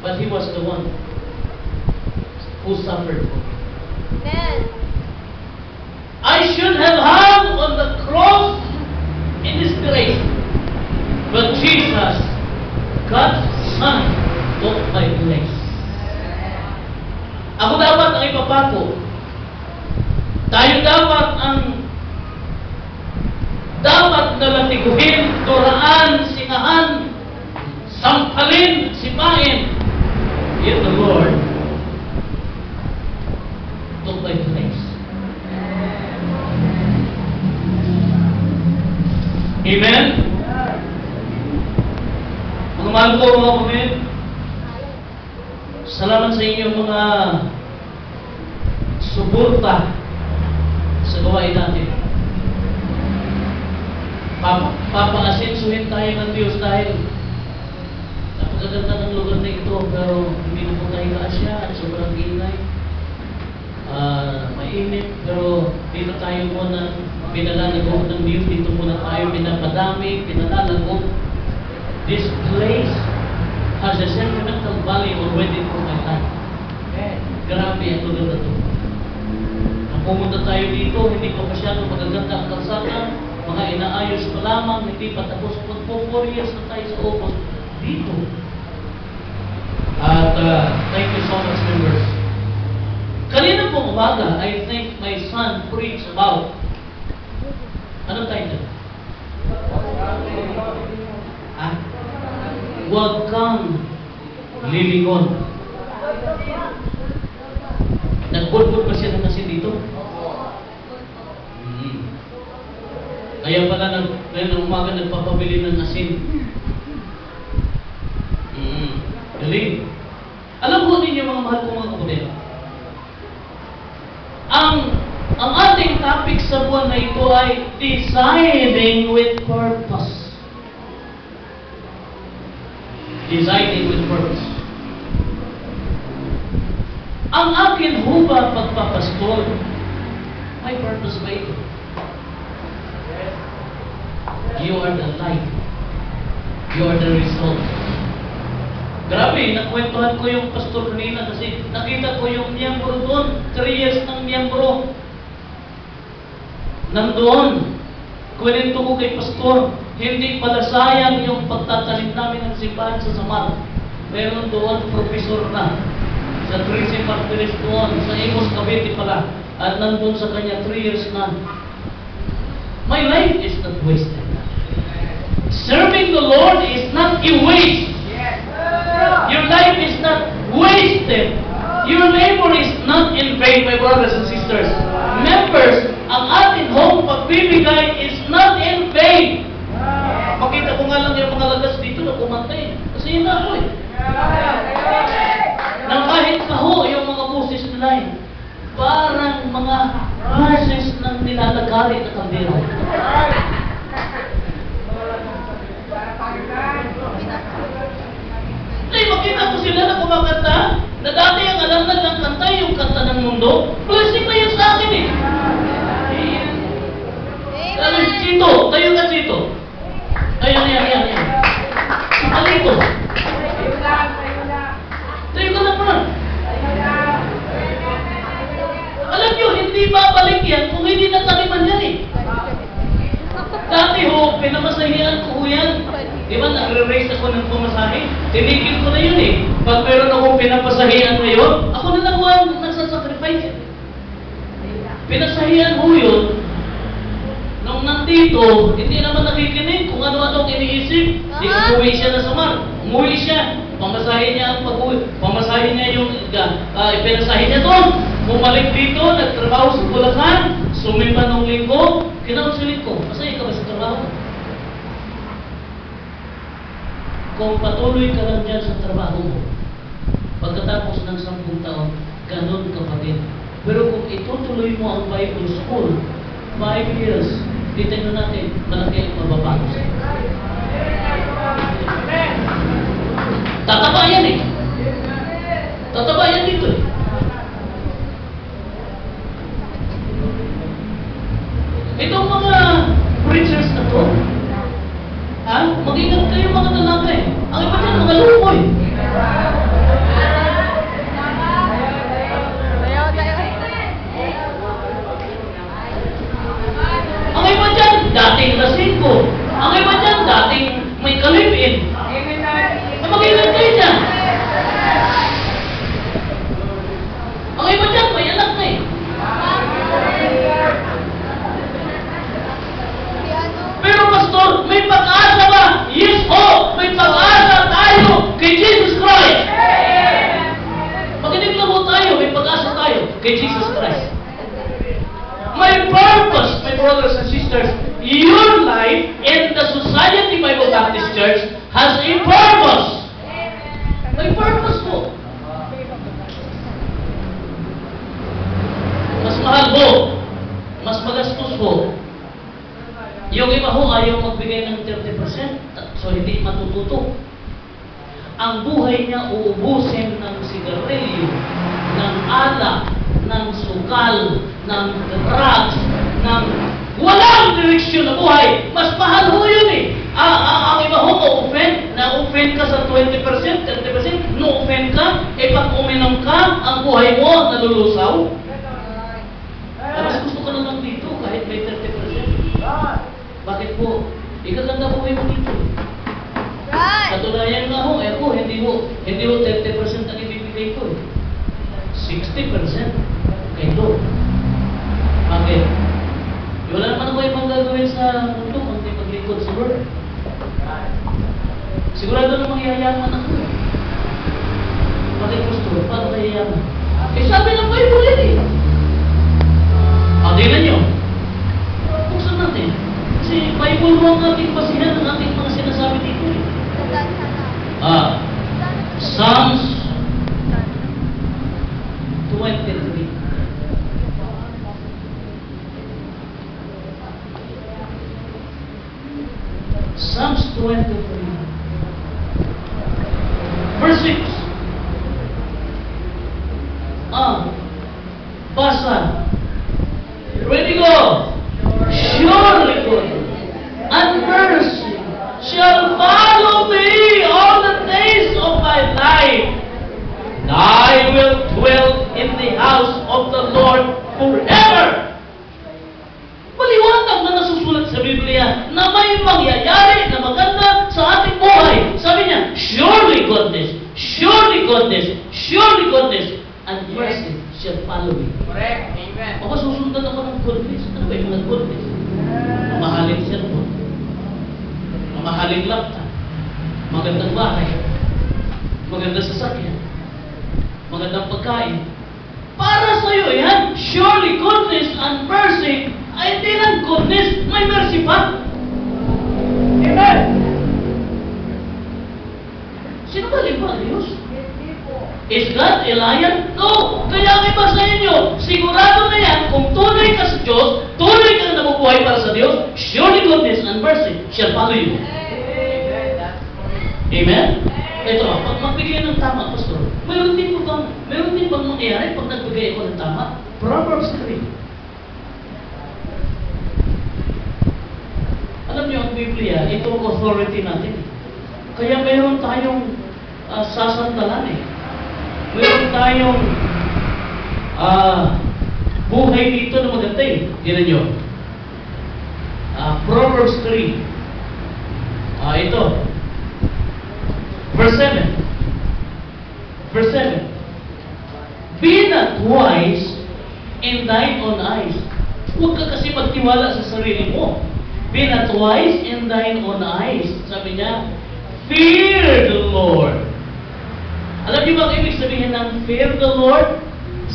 But He was the one who suffered for me. Amen. I should have hung on the cross in disgrace. But Jesus, God's Son, took my place. Ako dapat ang ipapako. Tayo dapat ang nalatiguhin, turaan, singahan, sampalin, sipain. Yet the Lord took my place. Amen? Mga mahal ko, mga kapatid, salamat sa inyong mga suporta sa gawain natin. Papaasensuhin tayo ng Diyos dahil napakaganda ng lugar na ito, pero hindi na po tayo kaasya at sobrang ingay. Mainit, pero dito tayo muna pinalalago ng Diyos, dito muna tayo pinapadami, pinalalagog. This place has a sentimental value already for my life. Grabe ang lugar na ito. Nang pumunta tayo dito, hindi pa masyado magaganda ang kalsada, mga inaayos pa lamang, hindi pa tapos. 4 years na tayo sa Opos dito. At thank you so much, members. Kanina pong umaga, I think my son preached about, anong title? Huwag kang lilingon. Nagbulbul pa siya ng asin dito. Kaya pala ngayon ng umaga nagpapabili ng asin. Galing. Alam po ninyo mga mahal ko mga kapatid, ang ating topic sa buwan na ito ay deciding with purpose. Deciding with purpose. Ang akin ho ba pagpapastol, may purpose ba ito? You are the light. You are the result. Grabe, nakwentuhan ko yung pastor kanina kasi nakita ko yung miyembro doon. 3 years ng miyembro. Nandoon. Kwento ko kay pastor, hindi pala sayang yung pagtatanim namin ng simbahan sa Samar. Meron doon, professor na. Sa Tracy Martires doon, sa Imus Cavite pala. At nandun sa kanya 3 years na. My life is not wasted. Serving the Lord is not a waste. Your life is not wasted. Your labor is not in vain, my brothers and sisters. Members, ang ating home pagbibigay is not in vain. Makita ko nga lang yung mga lagas dito na kumantay. Kasi yun ako eh. Nang kahit kaho yung mga boses nila eh. Parang mga boses ng nilalagari na kaldero. Ay, makita ko sila na kumakanta, na dati ang alam na ng kanta, yung kanta ng mundo, blessing na yun sa akin eh. Ano, Chito, tayo ka Chito. Ayan. Alito. Tayo ka naman. Alam nyo, hindi babalik yan kung hindi nataniman yan eh. Dati ho, pinamasahihan ko yan. Di ba, nagre-raise ako ng pumasahe? Tinigil ko na yun eh. Pag meron akong pinapasahihan ngayon, ako na lang ang nagsasacrifice. Pinasahihan ko yun. Nung nandito, hindi naman nakikinig kung ano-ano ang iniisip. Di umuwi siya na Samar. Umuwi siya. Pamasahin niya ang pag-uwi. Pamasahin niya yung pinasahin niya doon. Bumalik dito, nagtrabaho sa Bulacan. Sumimba ng linggo. Kinaunsulit ko, masaya ka ba sa trabaho? Kung patuloy ka lang dyan sa trabaho mo, pagkatapos ng 10 taon, ganun ka pa din. Pero kung itutuloy mo ang Bible School, 5 years, titignan natin, malaki ang mababago sa'yo. Tataba yan eh. Tataba yan dito eh. Itong mga preachers na to, mag-ingat kayo mga dalaga eh. Ang iba dyan, mga lumoy. in. Mag-iwan kayo dyan. Ang iba dyan, may anak na eh. Pero pastor, may pag-asa ba? Yes po, may pag-asa tayo kay Jesus Christ. Makinig lang po tayo, may pag-asa tayo kay Jesus Christ. My purpose, my brothers and sisters, your life in the Society Bible Baptist Church has a purpose. May purpose po. Mas mahal po, mas magastos po. Yung iba ho ayaw magbigay ng 30%, so hindi matututo. Ang buhay niya uubusin ng sigarilyo, ng alak, ng sukal, ng drugs, ng walang direksyon na buhay. Mas mahal ho yun eh. Ang iba ho ma-offend, na-offend ka sa 20%, 30%, no-offend ka, eh pag uminom ka, ang buhay mo nalulusaw. Mas gusto ko na lang dito kahit may 30%. Bakit po? Ikaganda buhay mo dito. Katunayan nga ho, ako, hindi ho 30% ang ibibigay ko eh. 60% kay Lord. Bakit? Wala naman ako ibang gagawin sa mundo kundi maglingkod sa Lord. Sigurado namang yayaman ako eh. Bakit gusto? Paano kayo yayaman? Eh sabi ng Bible yan eh. Tingnan nyo. Buksan natin. Kasi Bible mo ang ating basihan ng ating mga sinasabi dito eh. Psalms 23. Psalms 23. Verse 6. Basa. Ready, go. Surely good and mercy shall follow me all the days of my life. And I will dwell in the house of the Lord forever. Maliwanag na nasusulat sa Biblia na may mangyayari na maganda sa ating buhay. Sabi niya, surely goodness, and mercy shall follow me. Correct. Amen. Ako susundan ako ng goodness. Ano ba yung mga goodness? Mamahaling cellphone, mamahaling laptop, magandang bahay, magandang sasakyan, magandang pagkain. Para sa iyo yan, surely goodness and mercy, ay hindi lang goodness, may mercy pa. Amen! Sino ba liba? Diyos? Is God a liar? No! Kaya ang iba sa inyo, sigurado na yan, kung tunay ka sa Diyos, tunay ka na nabubuhay para sa Diyos, surely goodness and mercy shall follow you. Amen? Ito, pag magbigay ng tama, Pastor, mayroon din bang mangyayari pag nagbigay ako ng tama? Proverbs 3. Alam niyo, ang Biblia, ito ang authority natin. Kaya mayroon tayong sasandalan eh. Mayroon tayong buhay dito na maganda eh. Tignan nyo. Proverbs 3. Ito. Verse 7. Verse 7. Be not wise in thine own eyes. Huwag ka kasi magtiwala sa sarili mo. Be not wise in thine own eyes. Sabi niya, fear the Lord. Alam niyo ba ang ibig sabihin ng fear the Lord?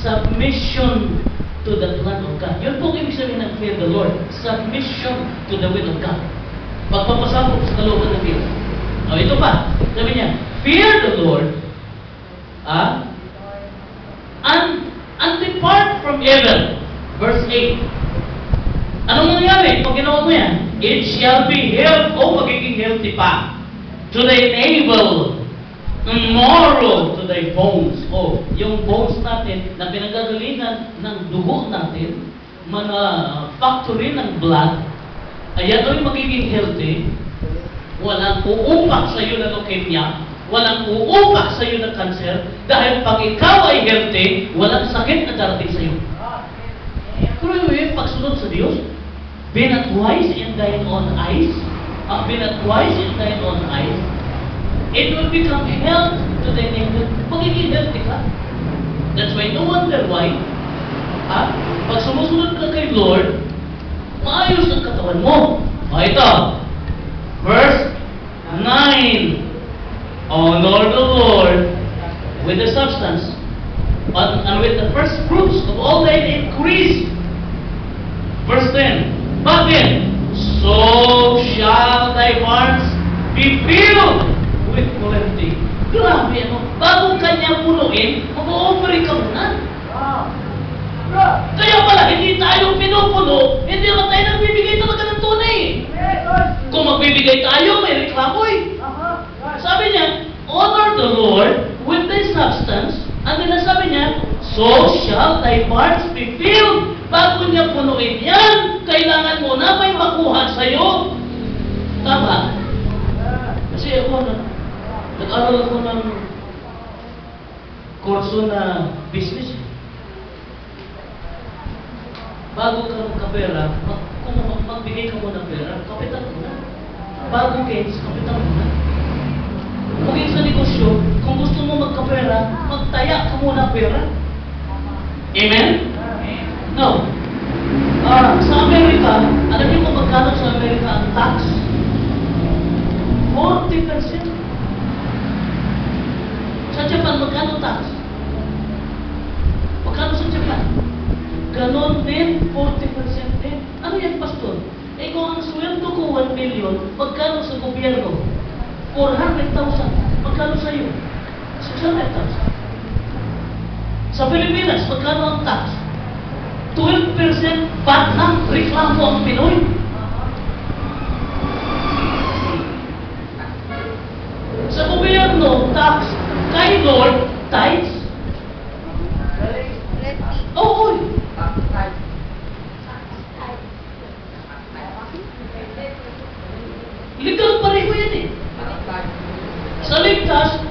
Submission to the plan of God. Yun po ang ibig sabihin ng fear the Lord. Submission to the will of God. Pagpapasakop sa kalooban ng Diyos. Ito pa. Sabi niya, fear the Lord and depart from evil. Verse 8. Anong nangyari pag ginawa mo yan? It shall be health o magiging healthy pa to thy navel, marrow to thy bones. Yung bones natin na pinagagalingan ng dugo natin, mga factory ng blood, ayan ay magiging healthy. Walang uupak sa iyo na leukemia, walang uupak sa iyo na cancer, dahil pag ikaw ay healthy, walang sakit na darating sa iyo. Pero yung pagsunod sa Diyos, be not wise in thine own eyes. been at twice in thine own eyes, it will become health to thy neighbor. Magiging healthy ka. That's why, no wonder why, pag sumusunod ka kay Lord, maayos ang katawan mo. Ito, verse 9. Honor the Lord with the substance, and with the first fruits of all thy increase. Verse 10. But then, so shall thy barns be filled with plenty. Grabe, ano? Bago kanya punuin, mag-o-offering ka muna. Kaya pala, hindi tayo pinupuno, hindi naman tayo nagbibigay talaga ng tunay. Kung magbibigay tayo, may reklamo eh. Sabi niya, honor the Lord with thy substance, and then sabi niya, so shall thy barns be filled. Bago niya punuin yan, kailangan mo na may makuha sa'yo. Tama? Kasi ako, nag-aral ako ng kurso na business. Bago ka magkapera, kung magbigay ka mo ng pera, kapital mo na. Bago gains, kapital mo na. Kung sa negosyo, kung gusto mo magkapera, magtaya ka muna pera. Amen? Now, sa Amerika, alam niyo kung magkano sa Amerika ang tax? 40%. Sa Japan, magkano tax? Magkano sa Japan? Ganon din, 40% din. Ano yan, pastor? Eh kung ang sweldo ko 1 million, magkano sa gobyerno? 400,000. Magkano sa iyo? 600,000. Sa Pilipinas, magkano ang tax? 12% VAT lang. Reklamo ang Pinoy. Sa gobyerno, tax. Kay Lord, tithes. Oo. Legal pareho yan eh. Sa ligtas,